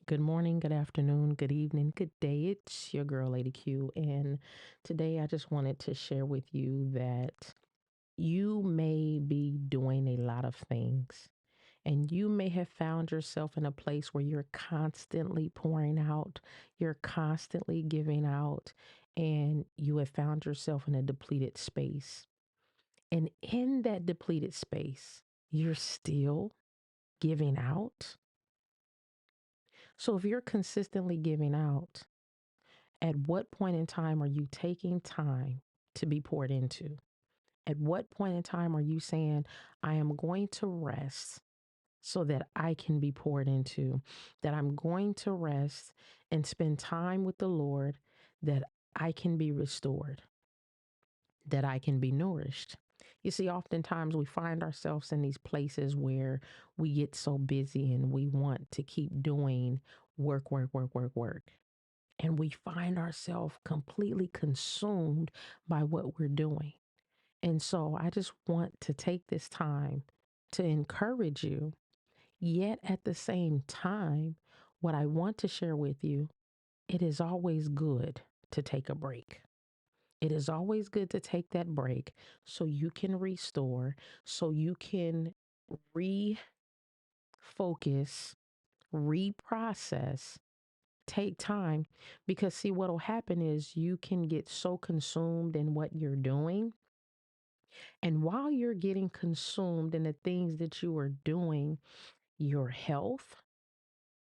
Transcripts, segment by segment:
Good morning, good afternoon, good evening, good day. It's your girl, Lady Q. And today I just wanted to share with you that you may be doing a lot of things and you may have found yourself in a place where you're constantly pouring out, you're constantly giving out, and you have found yourself in a depleted space. And in that depleted space, you're still giving out. So if you're consistently giving out, at what point in time are you taking time to be poured into? At what point in time are you saying, I am going to rest so that I can be poured into, that I'm going to rest and spend time with the Lord, that I can be restored, that I can be nourished? You see, oftentimes we find ourselves in these places where we get so busy and we want to keep doing work, work, work, work, work. And we find ourselves completely consumed by what we're doing. And so I just want to take this time to encourage you, yet at the same time, what I want to share with you, it is always good to take a break. It is always good to take that break so you can restore, so you can refocus, reprocess, take time, because see what'll happen is you can get so consumed in what you're doing, and while you're getting consumed in the things that you are doing, your health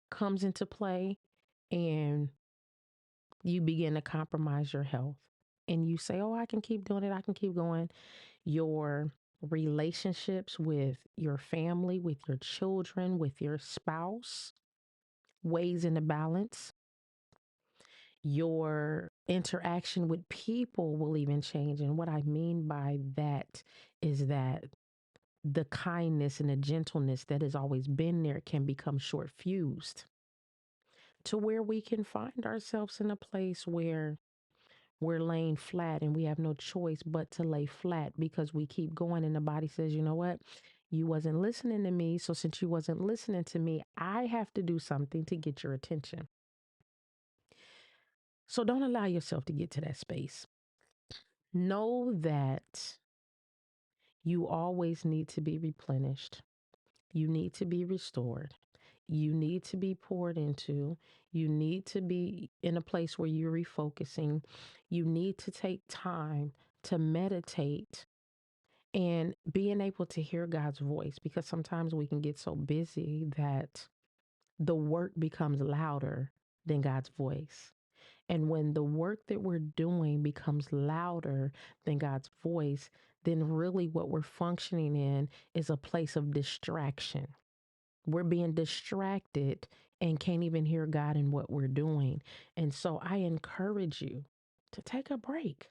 comes into play, and you begin to compromise your health, and you say, oh, I can keep doing it, I can keep going. Your relationships with your family, with your children, with your spouse weighs in the balance. Your interaction with people will even change. And what I mean by that is that the kindness and the gentleness that has always been there can become short fused to where we can find ourselves in a place where we're laying flat and we have no choice but to lay flat because we keep going and the body says, you know what? You wasn't listening to me. So since you wasn't listening to me, I have to do something to get your attention. So don't allow yourself to get to that space. Know that you always need to be replenished. You need to be restored. You need to be poured into. You need to be in a place where you're refocusing. You need to take time to meditate and being able to hear God's voice, because sometimes we can get so busy that the work becomes louder than God's voice. And when the work that we're doing becomes louder than God's voice, then really what we're functioning in is a place of distraction. We're being distracted and can't even hear God in what we're doing. And so I encourage you to take a break,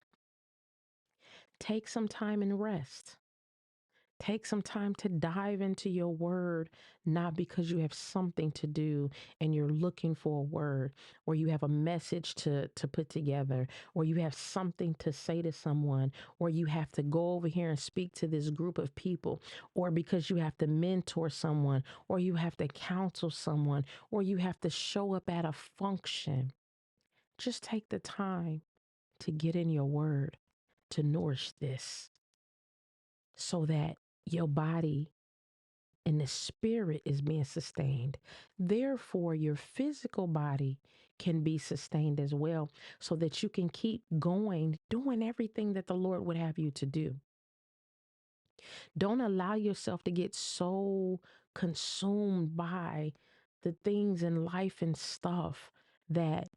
take some time and rest. Take some time to dive into your word, not because you have something to do and you're looking for a word, or you have a message to put together, or you have something to say to someone, or you have to go over here and speak to this group of people, or because you have to mentor someone, or you have to counsel someone, or you have to show up at a function. Just take the time to get in your word, to nourish this so that your body and the spirit is being sustained. Therefore, your physical body can be sustained as well so that you can keep going, doing everything that the Lord would have you to do. Don't allow yourself to get so consumed by the things in life and stuff that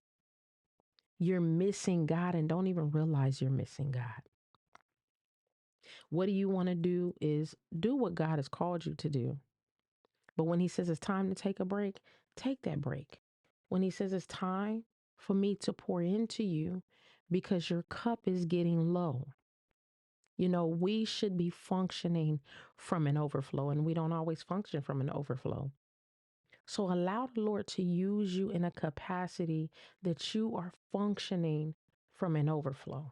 you're missing God and don't even realize you're missing God. What do you want to do is do what God has called you to do. But when he says it's time to take a break, take that break. When he says it's time for me to pour into you because your cup is getting low. You know, we should be functioning from an overflow, and we don't always function from an overflow. So allow the Lord to use you in a capacity that you are functioning from an overflow,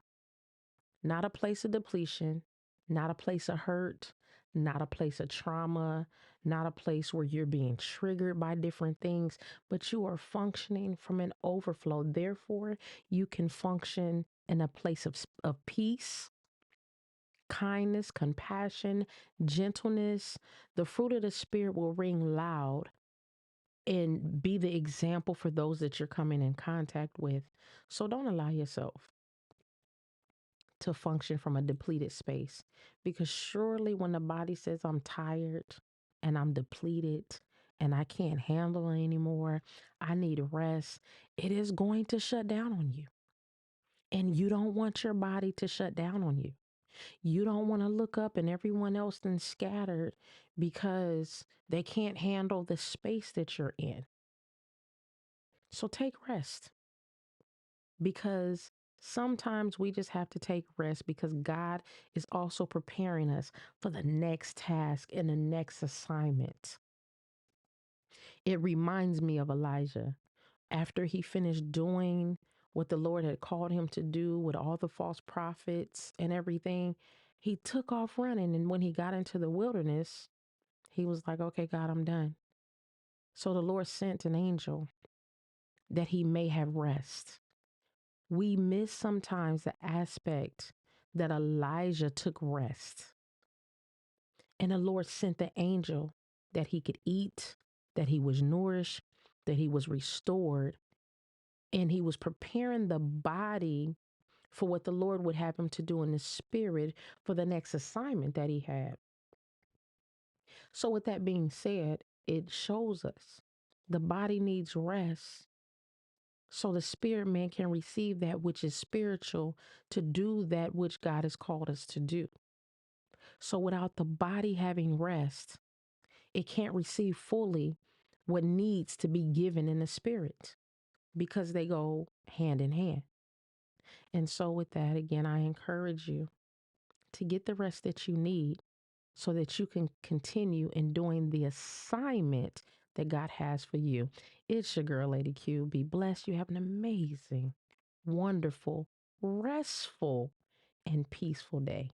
not a place of depletion, not a place of hurt, not a place of trauma, not a place where you're being triggered by different things, but you are functioning from an overflow. Therefore, you can function in a place of peace, kindness, compassion, gentleness. The fruit of the Spirit will ring loud and be the example for those that you're coming in contact with. So don't allow yourself to function from a depleted space, because surely when the body says I'm tired and I'm depleted and I can't handle it anymore, I need rest, it is going to shut down on you. And you don't want your body to shut down on you. You don't want to look up and everyone else then scattered because they can't handle the space that you're in. So take rest, because sometimes we just have to take rest because God is also preparing us for the next task and the next assignment. It reminds me of Elijah after he finished doing what the Lord had called him to do with all the false prophets and everything. He took off running. And when he got into the wilderness, he was like, okay, God, I'm done. So the Lord sent an angel that he may have rest. We miss sometimes the aspect that Elijah took rest. And the Lord sent the angel that he could eat, that he was nourished, that he was restored, and he was preparing the body for what the Lord would have him to do in the spirit for the next assignment that he had. So, with that being said, it shows us the body needs rest so the spirit man can receive that which is spiritual to do that which God has called us to do. So, without the body having rest, it can't receive fully what needs to be given in the spirit, because they go hand in hand. And so, with that, again, I encourage you to get the rest that you need so that you can continue in doing the assignment that God has for you. It's your girl, Lady Q. Be blessed. You have an amazing, wonderful, restful, and peaceful day.